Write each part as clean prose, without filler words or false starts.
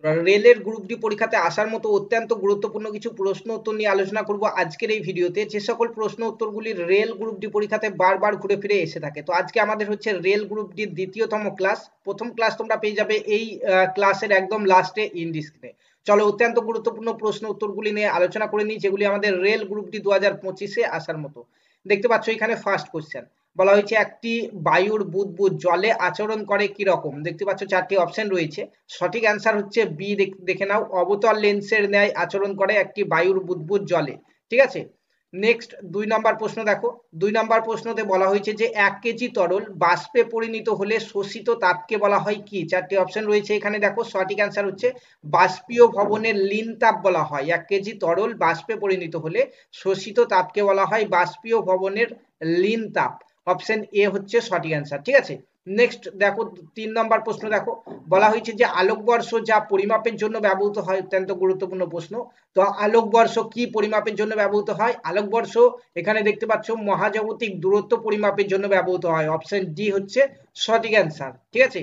রেলের group D পরীক্ষাতে আসার মতো অত্যন্ত গুরুত্বপূর্ণ কিছু প্রশ্ন উত্তর নিয়ে আলোচনা করব আজকের এই ভিডিওতে। যে সকল প্রশ্ন উত্তরগুলি রেল গ্রুপ ডি পরীক্ষাতে বারবার ঘুরে ফিরে এসে থাকে। তো আজকে আমাদের হচ্ছে রেল গ্রুপ ডির দ্বিতীয়তম ক্লাস। প্রথম ক্লাস তোমরা পেয়ে যাবে এই ক্লাসের একদম লাস্টে ইন ডিসপ্লে। চলো অত্যন্ত গুরুত্বপূর্ণ প্রশ্ন উত্তরগুলি নিয়ে আলোচনা করে নিই, যেগুলি আমাদের রেল গ্রুপ ডি 2025-এ আসার মতো। দেখতে পাচ্ছ এখানে ফার্স্ট কোশ্চেন বলা হয়েছে একটি বায়ুর বুদবুদ জলে আচরণ করে কি রকম। দেখতে পাচ্ছ চারটি অপশন রয়েছে। সঠিক অ্যান্সার হচ্ছে বি। দেখে নাও, অবতল লেন্সের ন্যায় আচরণ করে একটি বায়ুর বুদবুদ জলে। ঠিক আছে। নেক্সট 2 নম্বর প্রশ্ন দেখো। 2 নম্বর প্রশ্নতে বলা হয়েছে যে 1 কেজি তরল বাষ্পে পরিণত হলে শোষিত তাপকে বলা হয় কি। চারটি অপশন রয়েছে এখানে দেখো। সঠিক অ্যান্সার হচ্ছে বাষ্পীয় ভবনের লীন তাপ বলা হয়। 1 কেজি তরল বাষ্পে পরিণত হলে শোষিত তাপকে বলা হয় বাষ্পীয় ভবনের লীন তাপ। অপশন এ হচ্ছে সঠিক অ্যান্সার। ঠিক আছে। নেক্সট দেখো 3 নম্বর প্রশ্ন দেখো। বলা হয়েছে যে আলোকবর্ষ যা পরিমাপের জন্য ব্যবহৃত হয়, অত্যন্ত গুরুত্বপূর্ণ প্রশ্ন। তো আলোকবর্ষ কি পরিমাপের জন্য ব্যবহৃত হয়? আলোকবর্ষ এখানে দেখতে পাচ্ছ মহাজাগতিক দূরত্ব পরিমাপের জন্য ব্যবহৃত হয়। অপশন ডি হচ্ছে সঠিক অ্যান্সার। ঠিক আছে।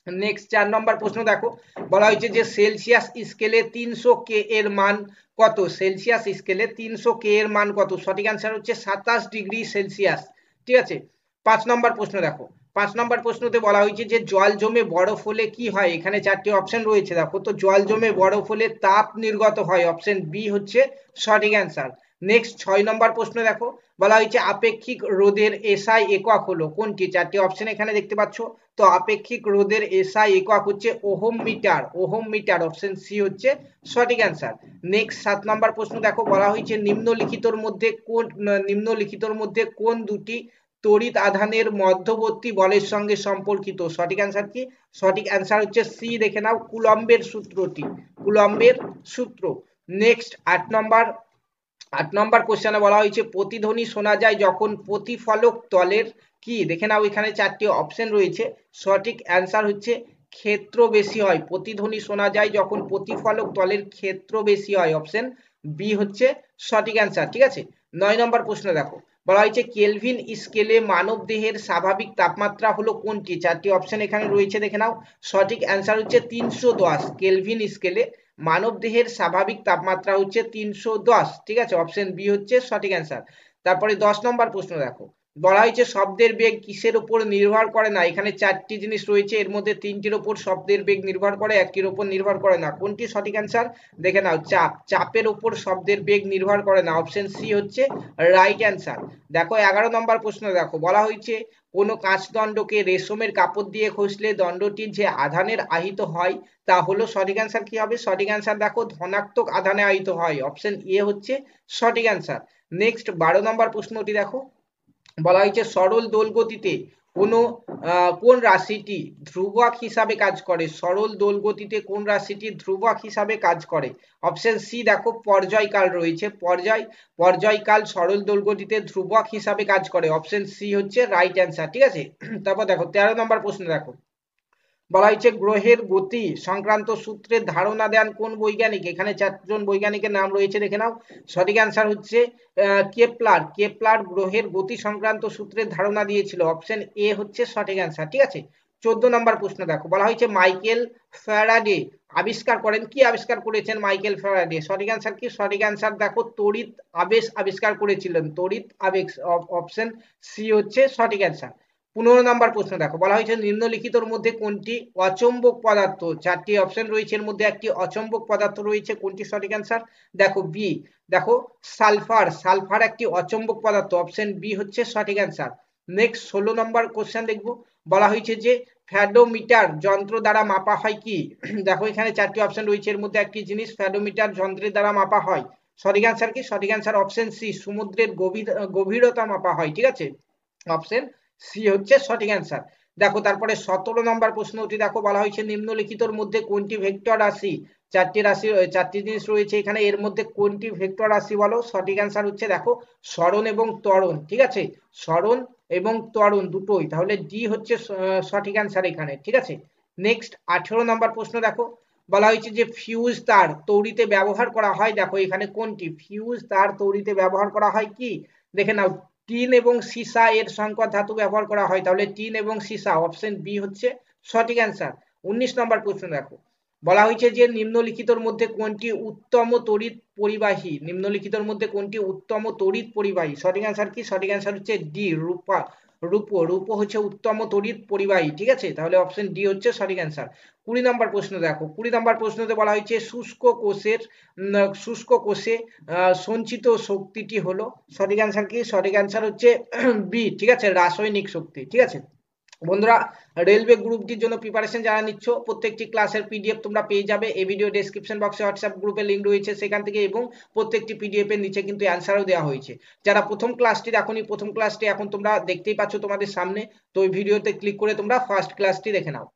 নেক্সট 4 নম্বর প্রশ্ন দেখো। বলা হয়েছে যে সেলসিয়াস স্কেলে 300 কে এর মান কত। সেলসিয়াস স্কেলে 300 কে এর মান কত। সঠিক অ্যান্সার হচ্ছে 27 ডিগ্রি সেলসিয়াস। ঠিক আছে। 5 নম্বর প্রশ্ন দেখো। 5 নম্বর প্রশ্নতে বলা হয়েছে যে জল জমে বরফ হলে কি হয়। এখানে চারটি অপশন রয়েছে দেখো। তো জল জমে বরফ হলে তাপ নির্গত হয়। অপশন বি হচ্ছে সঠিক অ্যান্সার। নেক্সট 6 নম্বর প্রশ্ন দেখো। বলা হয়েছে আপেক্ষিক রোধের এসআই একক হলো কোনটি। চারটি অপশন এখানে দেখতে পাচ্ছ। তো আপেক্ষিক রোধের এসআই একক হচ্ছে ohm metre. Ohm metre. Option C হচ্ছে সঠিক অ্যান্সার। নেক্সট 7 নম্বর প্রশ্ন দেখো। বলা হয়েছে নিম্নলিখিতর মধ্যে কোন দুটি তড়িৎ আধানের মধ্যবর্তী বলের সঙ্গে সম্পর্কিত। সঠিক অ্যান্সার কি। সঠিক অ্যান্সার হচ্ছে সি। দেখে নাও, কুলম্বের সূত্রটি। কুলম্বের সূত্র। নেক্সট 8 নম্বর কোশ্চেনে বলা হয়েছে প্রতিধ্বনি শোনা যায় যখন প্রতিফলক তলের কি। দেখে নাও, এখানে চারটি অপশন রয়েছে। সঠিক অ্যান্সার হচ্ছে ক্ষেত্র বেশি হয়। প্রতিধ্বনি শোনা যায় যখন প্রতিফলক তলের ক্ষেত্র বেশি হয়। অপশন বি হচ্ছে সঠিক অ্যান্সার। ঠিক আছে। 9 নম্বর প্রশ্ন দেখো। বলা হয়েছে কেলভিন স্কেলে মানব দেহের স্বাভাবিক তাপমাত্রা হলো কোনটি। চারটি অপশন এখানে রয়েছে। দেখে নাও, সঠিক অ্যান্সার হচ্ছে 310। কেলভিন স্কেলে মানব দেহের স্বাভাবিক তাপমাত্রা হচ্ছে 310। ঠিক আছে। অপশন বি হচ্ছে সঠিক অ্যান্সার। তারপরে 10 নম্বর প্রশ্ন দেখো। বলা হয়েছে শব্দের বেগ কিসের উপর নির্ভর করে না। এখানে চারটি জিনিস রয়েছে, এর মধ্যে তিনটির উপর শব্দের বেগ নির্ভর করে, একটির উপর নির্ভর করে না। কোনটি সঠিক অ্যান্সার? দেখে নাও, চাপ। চাপের উপর শব্দের বেগ নির্ভর করে না। অপশন সি হচ্ছে রাইট অ্যান্সার। দেখো 11 নম্বর প্রশ্ন দেখো। বলা হয়েছে কোনো কাঁচদণ্ডকে রেশমের কাপড় দিয়ে ঘষলে দণ্ডটির যে আধানের আহিত হয় তা হলো। সঠিক অ্যান্সার কি হবে? সঠিক অ্যান্সার দেখো ধনাত্মক আধানে আহিত হয়। অপশন এ হচ্ছে সঠিক অ্যান্সার। নেক্সট 12 নম্বর প্রশ্নটি দেখো। বলা হয়েছে সরল দোলগতিতে কোনো কোন রাশিটি ধ্রুবক হিসাবে কাজ করে। সরল দোলগতিতে কোন রাশিটি ধ্রুবক হিসাবে কাজ করে। অপশন সি দেখো, পর্যায়কাল রয়েছে। পর্যায়কাল সরল দোলগতিতে ধ্রুবক হিসাবে কাজ করে। অপশন সি হচ্ছে রাইট অ্যান্সার। ঠিক আছে। তারপর দেখো 13 নম্বর প্রশ্ন দেখো। বলা হয়েছে গ্রহের গতি সংক্রান্ত সূত্রের ধারণা দেন কোন বৈজ্ঞানিক। এখানে 4জন বৈজ্ঞানিকের নাম রয়েছে। দেখে নাও, সঠিক অ্যান্সার হচ্ছে কেপলার। কেপলার গ্রহের গতি সংক্রান্ত সূত্রের ধারণা দিয়েছিল। অপশন এ হচ্ছে সঠিক অ্যান্সার। ঠিক আছে। 14 নম্বর প্রশ্ন দেখো। বলা হয়েছে মাইকেল ফ্যারাডে আবিষ্কার করেন কি। আবিষ্কার করেছেন মাইকেল ফ্যারাডে। সঠিক অ্যান্সার কি। সঠিক অ্যান্সার দেখো তড়িৎ আবেশ আবিষ্কার করেছিলেন। তড়িৎ আবেশ। অপশন সি হচ্ছে সঠিক অ্যান্সার। 15 নম্বর প্রশ্ন দেখো। বলা হয়েছে নিম্নলিখিতর মধ্যে কোনটি অচম্বক পদার্থ। চারটি অপশন রয়েছে, এর মধ্যে একটি অচম্বক পদার্থ রয়েছে। কোনটি সঠিক অ্যান্সার? দেখো বি। দেখো সালফার। সালফার একটি অচম্বক পদার্থ। অপশন বি হচ্ছে সঠিক অ্যান্সার। নেক্সট 16 নম্বর কোশ্চেন দেখবো। বলা হয়েছে যে ফ্যাডোমিটার যন্ত্র দ্বারা মাপা হয় কি। দেখো এখানে চারটি অপশন রয়েছে, এর মধ্যে একটি জিনিস ফ্যাডোমিটার যন্ত্রের দ্বারা মাপা হয়। সঠিক অ্যান্সার কি। সঠিক অ্যান্সার অপশন সি, সমুদ্রের গভীরতা মাপা হয়। ঠিক আছে। অপশন সি হচ্ছে সঠিক অ্যান্সার। দেখো তারপরে 17 নম্বর প্রশ্নটি দেখো। বলা হয়েছে নিম্নলিখিতর মধ্যে কোনটি ভেক্টর রাশি। চারটি জিনিস রয়েছে এখানে, এর মধ্যে কোনটি ভেক্টর রাশি বলো। সঠিক অ্যান্সার হচ্ছে দেখো সরণ এবং ত্বরণ। ঠিক আছে। সরণ এবং ত্বরণ দুটোই। তাহলে ডি হচ্ছে সঠিক অ্যান্সার এখানে। ঠিক আছে। নেক্সট 18 নম্বর প্রশ্ন দেখো। বলা হয়েছে যে ফিউজ তার তৈরিতে ব্যবহার করা হয়। দেখো এখানে কোনটি ফিউজ তার তৈরিতে ব্যবহার করা হয় কি। দেখে নাও, টিন এবং সীসা এর সংকর ধাতু ব্যবহার করা হয়। তাহলে টিন এবং সীসা। অপশন বি হচ্ছে সঠিক অ্যান্সার। 19 নম্বর প্রশ্ন দেখো। বলা হয়েছে যে নিম্নলিখিতর মধ্যে কোনটি উত্তম তড়িৎ পরিবাহী, নিম্নলিখিতর মধ্যে কোনটি উত্তম তড়িৎ পরিবাহী। সঠিক অ্যান্সার কি? সঠিক অ্যান্সার হচ্ছে ডি, রূপো হচ্ছে উত্তম তড়িৎ পরিবাহী। ঠিক আছে, তাহলে অপশন ডি হচ্ছে সঠিক অ্যান্সার। 20 নম্বর প্রশ্ন দেখো, 20 নম্বর প্রশ্নতে বলা হয়েছে শুষ্ক কোষে সঞ্চিত শক্তিটি হলো, সঠিক অ্যান্সার কি? সঠিক অ্যান্সার হচ্ছে বি, ঠিক আছে, রাসায়নিক শক্তি। ঠিক আছে বন্ধুরা, রেলওয়ে গ্রুপটির জন্য প্রিপারেশন যারা নিচ্ছ, প্রত্যেকটি ক্লাসের পিডিএফ তোমরা পেয়ে যাবে এই ভিডিও ডেসক্রিপশন বক্সে, হোয়াটসঅ্যাপ গ্রুপের লিঙ্ক রয়েছে সেখান থেকে, এবং প্রত্যেকটি পিডিএফ এর নিচে কিন্তু অ্যান্সারও দেওয়া হয়েছে। যারা প্রথম ক্লাসটি দেখোনি, প্রথম ক্লাসটি এখন তোমরা দেখতেই পাচ্ছ তোমাদের সামনে, তো ওই ভিডিওতে ক্লিক করে তোমরা ফার্স্ট ক্লাসটি দেখে নাও।